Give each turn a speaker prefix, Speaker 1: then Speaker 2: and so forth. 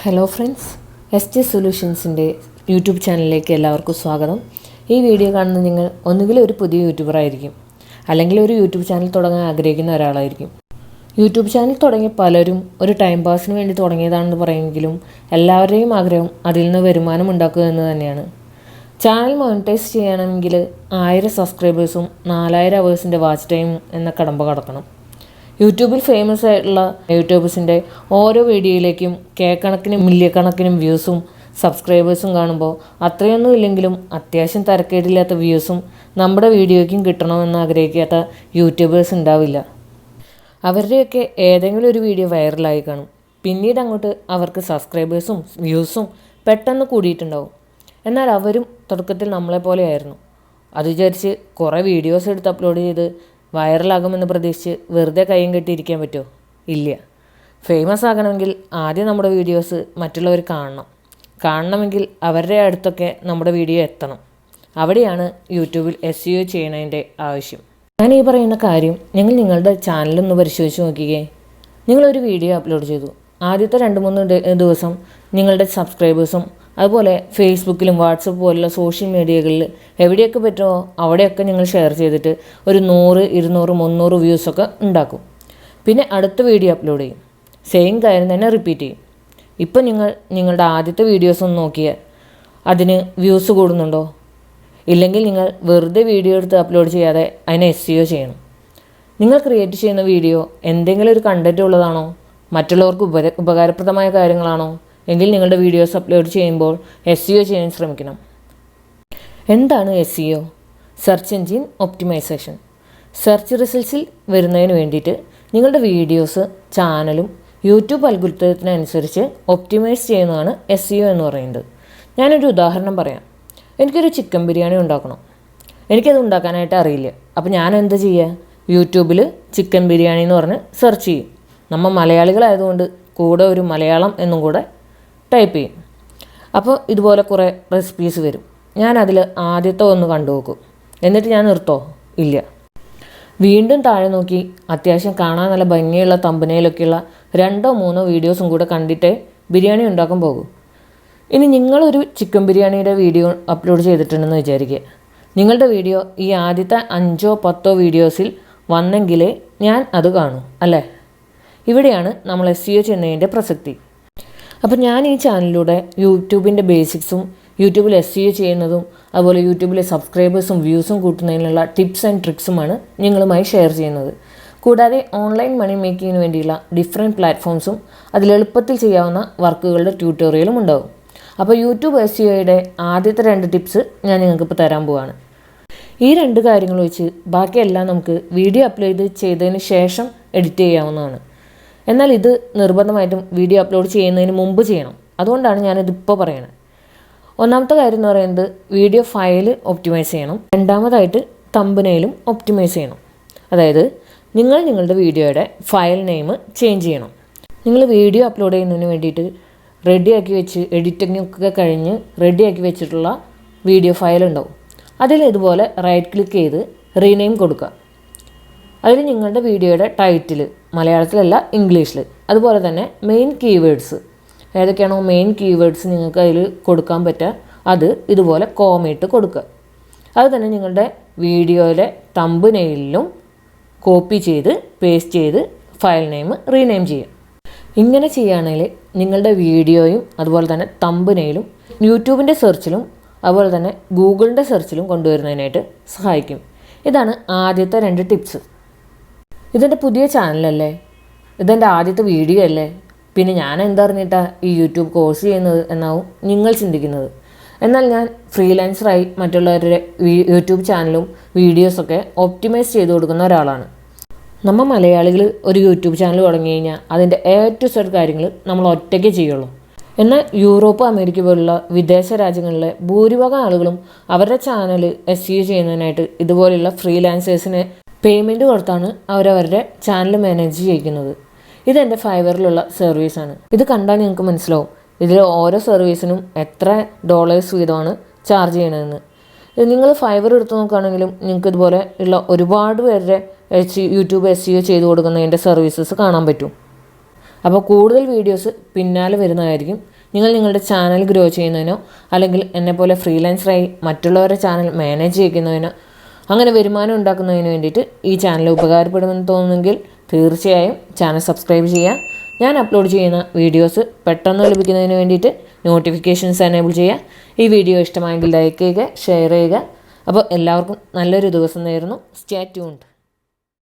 Speaker 1: Hello friends, ST സൊല്യൂഷൻസിൻ്റെ YouTube ചാനലിലേക്ക് എല്ലാവർക്കും സ്വാഗതം. ഈ വീഡിയോ കാണുന്ന നിങ്ങൾ ഒന്നുകിൽ ഒരു പുതിയ യൂട്യൂബർ ആയിരിക്കും, അല്ലെങ്കിൽ ഒരു യൂട്യൂബ് ചാനൽ തുടങ്ങാൻ ആഗ്രഹിക്കുന്ന ഒരാളായിരിക്കും. യൂട്യൂബ് ചാനൽ തുടങ്ങിയ പലരും ഒരു ടൈം പാസിന് വേണ്ടി തുടങ്ങിയതാണെന്ന് പറയുമെങ്കിലും എല്ലാവരുടെയും ആഗ്രഹം അതിൽ നിന്ന് വരുമാനം ഉണ്ടാക്കുക എന്ന് തന്നെയാണ്. ചാനൽ മോണിറ്റൈസ് ചെയ്യണമെങ്കിൽ 1000 സബ്സ്ക്രൈബേഴ്സും 4000 അവേഴ്സിൻ്റെ വാച്ച് ടൈമും എന്ന കടമ്പ കടക്കണം. യൂട്യൂബിൽ ഫേമസ് ആയിട്ടുള്ള യൂട്യൂബേഴ്സിൻ്റെ ഓരോ വീഡിയോയിലേക്കും കണക്കിനും മില്യക്കണക്കിനും വ്യൂസും സബ്സ്ക്രൈബേഴ്സും കാണുമ്പോൾ അത്രയൊന്നും ഇല്ലെങ്കിലും അത്യാവശ്യം തരക്കേടില്ലാത്ത വ്യൂസും നമ്മുടെ വീഡിയോയ്ക്കും കിട്ടണമെന്ന് ആഗ്രഹിക്കാത്ത യൂട്യൂബേഴ്സ് ഉണ്ടാവില്ല. അവരുടെയൊക്കെ ഏതെങ്കിലും ഒരു വീഡിയോ വൈറലായി കാണും. പിന്നീട് അങ്ങോട്ട് അവർക്ക് സബ്സ്ക്രൈബേഴ്സും വ്യൂസും പെട്ടെന്ന് കൂടിയിട്ടുണ്ടാവും. എന്നാൽ അവരും തുടക്കത്തിൽ നമ്മളെപ്പോലെയായിരുന്നു. അത് വിചാരിച്ച് കുറേ വീഡിയോസ് എടുത്ത് അപ്ലോഡ് ചെയ്ത് വൈറലാകുമെന്ന് പ്രതീക്ഷിച്ച് വെറുതെ കയ്യും കെട്ടിയിരിക്കാൻ പറ്റുമോ? ഇല്ല. ഫേമസ് ആകണമെങ്കിൽ ആദ്യം നമ്മുടെ വീഡിയോസ് മറ്റുള്ളവർ കാണണമെങ്കിൽ അവരുടെ അടുത്തൊക്കെ നമ്മുടെ വീഡിയോ എത്തണം. അവിടെയാണ് യൂട്യൂബിൽ SEO ചെയ്യുന്നതിൻ്റെ ആവശ്യം. ഞാൻ ഈ പറയുന്ന കാര്യം നിങ്ങളുടെ ചാനലൊന്ന് പരിശോധിച്ച് നോക്കിക്കേ. നിങ്ങളൊരു വീഡിയോ അപ്ലോഡ് ചെയ്തു. ആദ്യത്തെ 2-3 ദിവസം നിങ്ങളുടെ സബ്സ്ക്രൈബേഴ്സും അതുപോലെ ഫേസ്ബുക്കിലും വാട്സപ്പ് പോലുള്ള സോഷ്യൽ മീഡിയകളിൽ എവിടെയൊക്കെ പറ്റുമോ അവിടെയൊക്കെ നിങ്ങൾ ഷെയർ ചെയ്തിട്ട് ഒരു 100, 200, 300 വ്യൂസൊക്കെ ഉണ്ടാക്കും. പിന്നെ അടുത്ത വീഡിയോ അപ്ലോഡ് ചെയ്യും. സെയിം കാര്യം തന്നെ റിപ്പീറ്റ് ചെയ്യും. ഇപ്പം നിങ്ങളുടെ ആദ്യത്തെ വീഡിയോസ് ഒന്ന് നോക്കിയാൽ അതിന് വ്യൂസ് കൂടുന്നുണ്ടോ? ഇല്ലെങ്കിൽ നിങ്ങൾ വെറുതെ വീഡിയോ എടുത്ത് അപ്ലോഡ് ചെയ്യാതെ അതിനെ SEO ചെയ്യണം. നിങ്ങൾ ക്രിയേറ്റ് ചെയ്യുന്ന വീഡിയോ എന്തെങ്കിലും ഒരു കണ്ടൻറ്റ് ഉള്ളതാണോ? മറ്റുള്ളവർക്ക് ഉപകാരപ്രദമായ കാര്യങ്ങളാണോ? എങ്കിൽ നിങ്ങളുടെ വീഡിയോസ് അപ്ലോഡ് ചെയ്യുമ്പോൾ SEO ചെയ്യാൻ ശ്രമിക്കണം. എന്താണ് SEO? Search engine optimisation. Search റിസൾട്ട്സിൽ വരുന്നതിന് വേണ്ടിയിട്ട് നിങ്ങളുടെ വീഡിയോസ് ചാനലും യൂട്യൂബ് അൽഗോരിതത്തിനനുസരിച്ച് ഒപ്റ്റിമൈസ് ചെയ്യുന്നതാണ് SEO എന്ന് പറയുന്നത്. ഞാനൊരു ഉദാഹരണം പറയാം. എനിക്കൊരു ചിക്കൻ ബിരിയാണി ഉണ്ടാക്കണം. എനിക്കത് ഉണ്ടാക്കാനായിട്ട് അറിയില്ല. അപ്പോൾ ഞാൻ എന്താ ചെയ്യുക? യൂട്യൂബിൽ ചിക്കൻ ബിരിയാണി എന്ന് പറഞ്ഞ് സെർച്ച് ചെയ്യും. നമ്മൾ മലയാളികളായതുകൊണ്ട് കൂടെ ഒരു മലയാളം എന്നും കൂടെ ടൈപ്പ് ചെയ്യും. അപ്പോൾ ഇതുപോലെ കുറേ റെസിപ്പീസ് വരും. ഞാനതിൽ ആദ്യത്തെ ഒന്ന് കണ്ടു നോക്കും. എന്നിട്ട് ഞാൻ നിർത്തോ? ഇല്ല. വീണ്ടും താഴെ നോക്കി അത്യാവശ്യം കാണാൻ നല്ല ഭംഗിയുള്ള തമ്പനയിലൊക്കെയുള്ള 2-3 വീഡിയോസും കൂടെ കണ്ടിട്ടേ ബിരിയാണി ഉണ്ടാക്കാൻ പോകും. ഇനി നിങ്ങളൊരു ചിക്കൻ ബിരിയാണിയുടെ വീഡിയോ അപ്ലോഡ് ചെയ്തിട്ടുണ്ടെന്ന് വിചാരിക്കുക. നിങ്ങളുടെ വീഡിയോ ഈ ആദ്യത്തെ 5-10 വീഡിയോസിൽ വന്നെങ്കിലേ ഞാൻ അത് കാണൂ, അല്ലേ? ഇവിടെയാണ് നമ്മൾ SEO ചെയ്യുന്നതിൻ്റെ പ്രസക്തി. അപ്പോൾ ഞാൻ ഈ ചാനലിലൂടെ യൂട്യൂബിൻ്റെ ബേസിക്സും യൂട്യൂബിൽ SEO ചെയ്യുന്നതും അതുപോലെ യൂട്യൂബിലെ സബ്സ്ക്രൈബേഴ്സും വ്യൂസും കൂട്ടുന്നതിനുള്ള ടിപ്സ് ആൻഡ് ട്രിക്സുമാണ് നിങ്ങളുമായി ഷെയർ ചെയ്യുന്നത്. കൂടാതെ ഓൺലൈൻ മണി മേക്കിങ്ങിന് വേണ്ടിയുള്ള ഡിഫറെൻറ്റ് പ്ലാറ്റ്ഫോംസും അതിൽ എളുപ്പത്തിൽ ചെയ്യാവുന്ന വർക്കുകളുടെ ട്യൂട്ടോറിയലും ഉണ്ടാകും. അപ്പോൾ യൂട്യൂബ് SEOയുടെ ആദ്യത്തെ 2 ടിപ്സ് ഞാൻ നിങ്ങൾക്കിപ്പോൾ തരാൻ പോവാണ്. ഈ 2 കാര്യങ്ങൾ വെച്ച് ബാക്കിയെല്ലാം നമുക്ക് വീഡിയോ അപ്ലോഡ് ചെയ്തതിന് ശേഷം എഡിറ്റ് ചെയ്യാവുന്നതാണ്. എന്നാൽ ഇത് നിർബന്ധമായിട്ടും വീഡിയോ അപ്ലോഡ് ചെയ്യുന്നതിന് മുമ്പ് ചെയ്യണം. അതുകൊണ്ടാണ് ഞാനിതിപ്പോൾ പറയണത്. ഒന്നാമത്തെ കാര്യം എന്ന് പറയുന്നത് വീഡിയോ ഫയൽ ഒപ്റ്റിമൈസ് ചെയ്യണം. രണ്ടാമതായിട്ട് തമ്പനെയിലും ഒപ്റ്റിമൈസ് ചെയ്യണം. അതായത് നിങ്ങളുടെ വീഡിയോയുടെ ഫയൽ നെയിം ചേഞ്ച് ചെയ്യണം. നിങ്ങൾ വീഡിയോ അപ്ലോഡ് ചെയ്യുന്നതിന് വേണ്ടിയിട്ട് റെഡിയാക്കി വെച്ച് എഡിറ്റിങ്ങൊക്കെ കഴിഞ്ഞ് റെഡിയാക്കി വെച്ചിട്ടുള്ള വീഡിയോ ഫയൽ ഉണ്ടാവും. അതിൽ ഇതുപോലെ റൈറ്റ് ക്ലിക്ക് ചെയ്ത് റീനെയിം കൊടുക്കുക. അതിൽ നിങ്ങളുടെ വീഡിയോയുടെ ടൈറ്റിൽ മലയാളത്തിലല്ല ഇംഗ്ലീഷിൽ, അതുപോലെ തന്നെ മെയിൻ കീവേഡ്സ് ഏതൊക്കെയാണോ മെയിൻ കീവേഡ്സ് നിങ്ങൾക്ക് അതിൽ കൊടുക്കാൻ പറ്റുക അത് ഇതുപോലെ കോമയിട്ട് കൊടുക്കുക. അത് തന്നെ നിങ്ങളുടെ വീഡിയോയിലെ തമ്പനെയിലും കോപ്പി ചെയ്ത് പേസ്റ്റ് ചെയ്ത് ഫയൽ നെയിം റീനെയിം ചെയ്യുക. ഇങ്ങനെ ചെയ്യുകയാണെങ്കിൽ നിങ്ങളുടെ വീഡിയോയും അതുപോലെ തന്നെ തമ്പനെയിലും യൂട്യൂബിൻ്റെ സെർച്ചിലും അതുപോലെ തന്നെ ഗൂഗിളിൻ്റെ സെർച്ചിലും കൊണ്ടുവരുന്നതിനായിട്ട് സഹായിക്കും. ഇതാണ് ആദ്യത്തെ 2 ടിപ്സ്. ഇതെൻ്റെ പുതിയ ചാനലല്ലേ? ഇതെൻ്റെ ആദ്യത്തെ വീഡിയോ അല്ലേ? പിന്നെ ഞാൻ എന്തറിഞ്ഞിട്ടാണ് ഈ യൂട്യൂബ് കോഴ്സ് ചെയ്യുന്നത് എന്നാവും നിങ്ങൾ ചിന്തിക്കുന്നത്. എന്നാൽ ഞാൻ ഫ്രീലാൻസറായി മറ്റുള്ളവരുടെ യൂട്യൂബ് ചാനലും വീഡിയോസൊക്കെ ഒപ്റ്റിമൈസ് ചെയ്ത് കൊടുക്കുന്ന ഒരാളാണ്. നമ്മൾ മലയാളികൾ ഒരു യൂട്യൂബ് ചാനൽ തുടങ്ങി കഴിഞ്ഞാൽ അതിൻ്റെ A to Z കാര്യങ്ങൾ നമ്മൾ ഒറ്റയ്ക്ക് ചെയ്യുള്ളൂ. എന്നാൽ യൂറോപ്പ്, അമേരിക്ക പോലുള്ള വിദേശ രാജ്യങ്ങളിലെ ഭൂരിഭാഗം ആളുകളും അവരുടെ ചാനൽ SEO ചെയ്യുന്നതിനായിട്ട് ഇതുപോലെയുള്ള ഫ്രീലാൻസേഴ്സിനെ പേയ്മെൻറ്റ് കൊടുത്താണ് അവരവരുടെ ചാനൽ മാനേജ് ചെയ്യിക്കുന്നത്. ഇതെൻ്റെ ഫൈവറിലുള്ള സർവീസാണ്. ഇത് കണ്ടാൽ നിങ്ങൾക്ക് മനസ്സിലാവും ഇതിൽ ഓരോ സർവീസിനും എത്ര $, വീതമാണ് ചാർജ് ചെയ്യണമെന്ന്. നിങ്ങൾ ഫൈവർ എടുത്ത് നോക്കുകയാണെങ്കിലും നിങ്ങൾക്ക് ഇതുപോലെ ഉള്ള ഒരുപാട് പേരുടെ യൂട്യൂബ് SEO ചെയ്ത് കൊടുക്കുന്നതിൻ്റെ സർവീസസ് കാണാൻ പറ്റും. അപ്പോൾ കൂടുതൽ വീഡിയോസ് പിന്നാലെ വരുന്നതായിരിക്കും. നിങ്ങൾ നിങ്ങളുടെ ചാനൽ ഗ്രോ ചെയ്യുന്നതിനോ അല്ലെങ്കിൽ എന്നെപ്പോലെ ഫ്രീലാൻസറായി മറ്റുള്ളവരുടെ ചാനൽ മാനേജ് ചെയ്യുന്നതിനോ അങ്ങനെ വരുമാനം ഉണ്ടാക്കുന്നതിന് വേണ്ടിയിട്ട് ഈ ചാനൽ ഉപകാരപ്പെടുമെന്ന് തോന്നുമെങ്കിൽ തീർച്ചയായും ചാനൽ സബ്സ്ക്രൈബ് ചെയ്യുക. ഞാൻ അപ്ലോഡ് ചെയ്യുന്ന വീഡിയോസ് പെട്ടെന്ന് ലഭിക്കുന്നതിന് വേണ്ടിയിട്ട് നോട്ടിഫിക്കേഷൻസ് എനേബിൾ ചെയ്യുക. ഈ വീഡിയോ ഇഷ്ടമായെങ്കിൽ ലൈക്ക് ചെയ്യുക, ഷെയർ ചെയ്യുക. അപ്പോൾ എല്ലാവർക്കും നല്ലൊരു ദിവസം നേരുന്നു. Stay tuned.